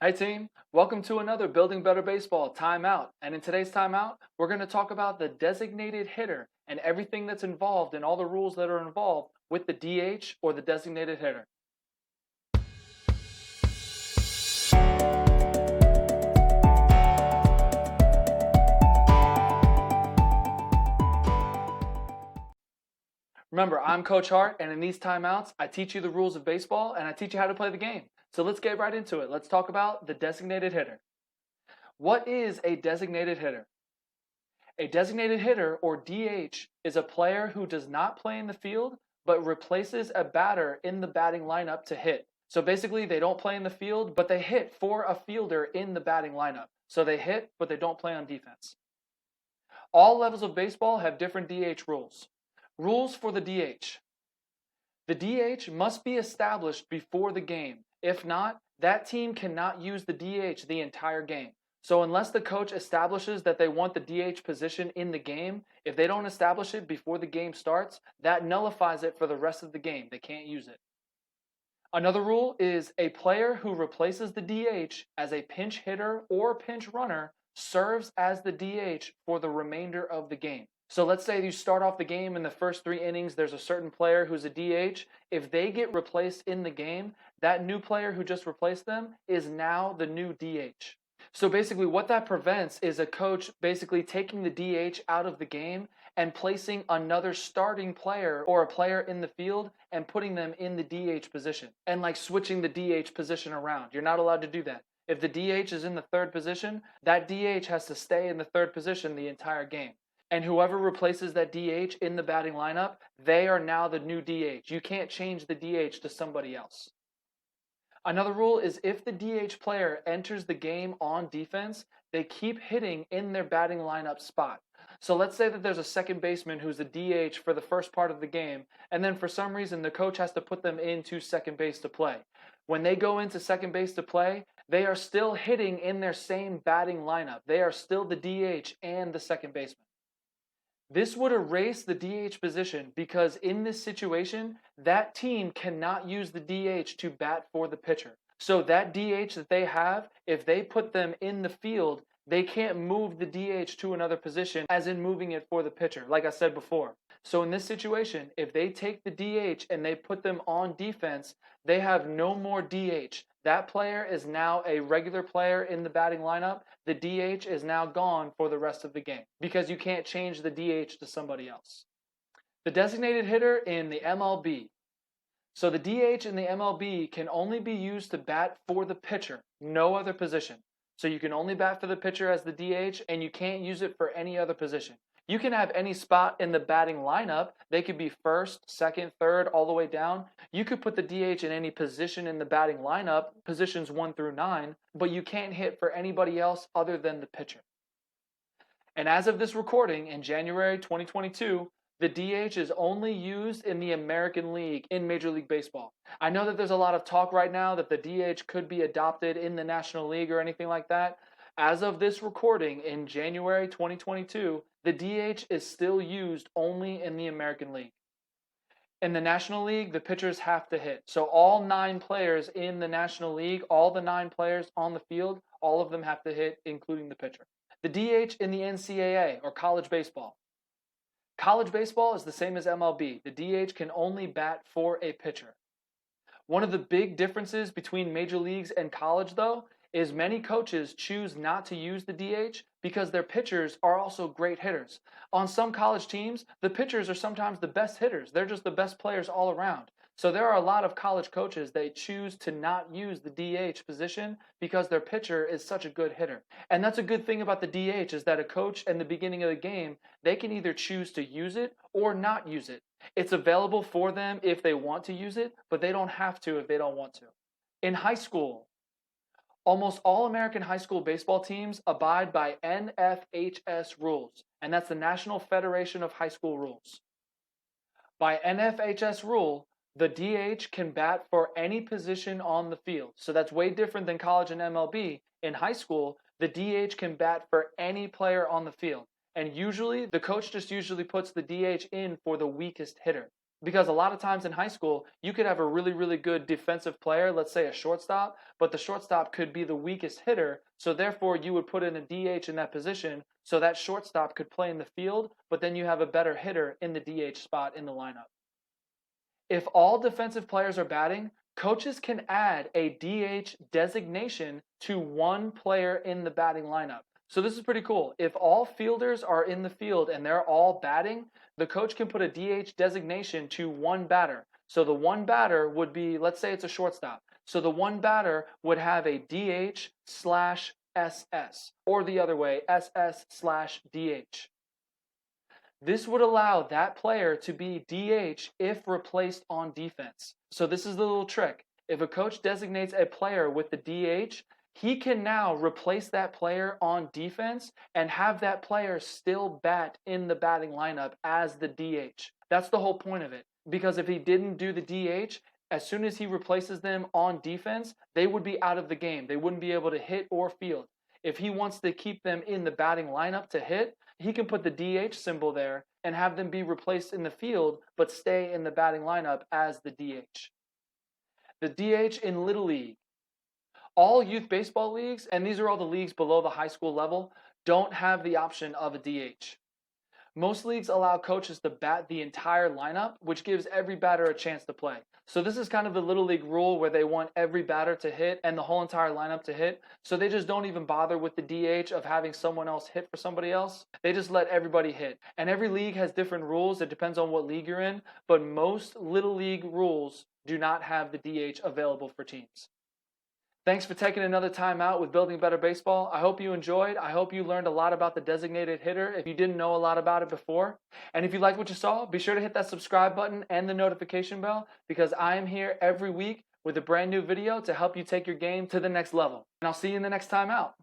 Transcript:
Hi team, welcome to another Building Better Baseball timeout. And in today's timeout, we're going to talk about the designated hitter and everything that's involved and all the rules that are involved with the DH or the designated hitter. Remember, I'm Coach Hart, and in these timeouts, I teach you the rules of baseball and I teach you how to play the game. So let's get right into it. Let's talk about the designated hitter. What is a designated hitter? A designated hitter, or DH, is a player who does not play in the field but replaces a batter in the batting lineup to hit. So basically, they don't play in the field, but they hit for a fielder in the batting lineup. So they hit, but they don't play on defense. All levels of baseball have different DH rules. Rules for the DH. The DH must be established before the game. If not, that team cannot use the DH the entire game. So unless the coach establishes that they want the DH position in the game, if they don't establish it before the game starts, that nullifies it for the rest of the game. They can't use it. Another rule is a player who replaces the DH as a pinch hitter or pinch runner serves as the DH for the remainder of the game. So let's say you start off the game in the first 3 innings, there's a certain player who's a DH. If they get replaced in the game, that new player who just replaced them is now the new DH. So basically what that prevents is a coach basically taking the DH out of the game and placing another starting player or a player in the field and putting them in the DH position and like switching the DH position around. You're not allowed to do that. If the DH is in the third position, that DH has to stay in the third position the entire game. And whoever replaces that DH in the batting lineup, they are now the new DH. You can't change the DH to somebody else. Another rule is if the DH player enters the game on defense, they keep hitting in their batting lineup spot. So let's say that there's a second baseman who's a DH for the first part of the game, and then for some reason the coach has to put them into second base to play. When they go into second base to play, they are still hitting in their same batting lineup. They are still the DH and the second baseman. This would erase the DH position because in this situation, that team cannot use the DH to bat for the pitcher. So that DH that they have, if they put them in the field, they can't move the DH to another position, as in moving it for the pitcher, like I said before. So in this situation, if they take the DH and they put them on defense, they have no more DH. That player is now a regular player in the batting lineup. The DH is now gone for the rest of the game because you can't change the DH to somebody else. The designated hitter in the MLB. So the DH in the MLB can only be used to bat for the pitcher, no other position. So you can only bat for the pitcher as the DH, and you can't use it for any other position. You can have any spot in the batting lineup. They could be first, second, third, all the way down. You could put the DH in any position in the batting lineup, positions 1 through 9, but you can't hit for anybody else other than the pitcher. And as of this recording in January 2022, the DH is only used in the American League in Major League Baseball. I know that there's a lot of talk right now that the DH could be adopted in the National League or anything like that. As of this recording in January 2022, the DH is still used only in the American League. In the National League, the pitchers have to hit. So all 9 players in the National League, all the 9 players on the field, all of them have to hit, including the pitcher. The DH in the NCAA, or college baseball. College baseball is the same as MLB. The DH can only bat for a pitcher. One of the big differences between major leagues and college, though, is many coaches choose not to use the DH because their pitchers are also great hitters. On some college teams, the pitchers are sometimes the best hitters. They're just the best players all around. So there are a lot of college coaches that choose to not use the DH position because their pitcher is such a good hitter. And that's a good thing about the DH is that a coach in the beginning of the game, they can either choose to use it or not use it. It's available for them if they want to use it, but they don't have to if they don't want to. In high school, almost all American high school baseball teams abide by NFHS rules, and that's the National Federation of High School Rules. By NFHS rule, the DH can bat for any position on the field. So that's way different than college and MLB. In high school, the DH can bat for any player on the field. And usually, the coach just usually puts the DH in for the weakest hitter. Because a lot of times in high school, you could have a really, really good defensive player, let's say a shortstop, but the shortstop could be the weakest hitter. So therefore, you would put in a DH in that position so that shortstop could play in the field, but then you have a better hitter in the DH spot in the lineup. If all defensive players are batting, coaches can add a DH designation to one player in the batting lineup. So this is pretty cool. If all fielders are in the field and they're all batting, the coach can put a DH designation to one batter. So the one batter would be, let's say it's a shortstop. So the one batter would have a DH slash SS, or the other way, SS slash DH. This would allow that player to be DH if replaced on defense. So this is the little trick. If a coach designates a player with the DH, he can now replace that player on defense and have that player still bat in the batting lineup as the DH. That's the whole point of it. Because if he didn't do the DH, as soon as he replaces them on defense, they would be out of the game. They wouldn't be able to hit or field. If he wants to keep them in the batting lineup to hit, he can put the DH symbol there and have them be replaced in the field, but stay in the batting lineup as the DH. The DH in Little League. All youth baseball leagues, and these are all the leagues below the high school level, don't have the option of a DH. Most leagues allow coaches to bat the entire lineup, which gives every batter a chance to play. So this is kind of the Little League rule where they want every batter to hit and the whole entire lineup to hit. So they just don't even bother with the DH of having someone else hit for somebody else. They just let everybody hit. And every league has different rules. It depends on what league you're in. But most Little League rules do not have the DH available for teams. Thanks for taking another time out with Building Better Baseball. I hope you enjoyed. I hope you learned a lot about the designated hitter if you didn't know a lot about it before. And if you liked what you saw, be sure to hit that subscribe button and the notification bell because I am here every week with a brand new video to help you take your game to the next level. And I'll see you in the next time out.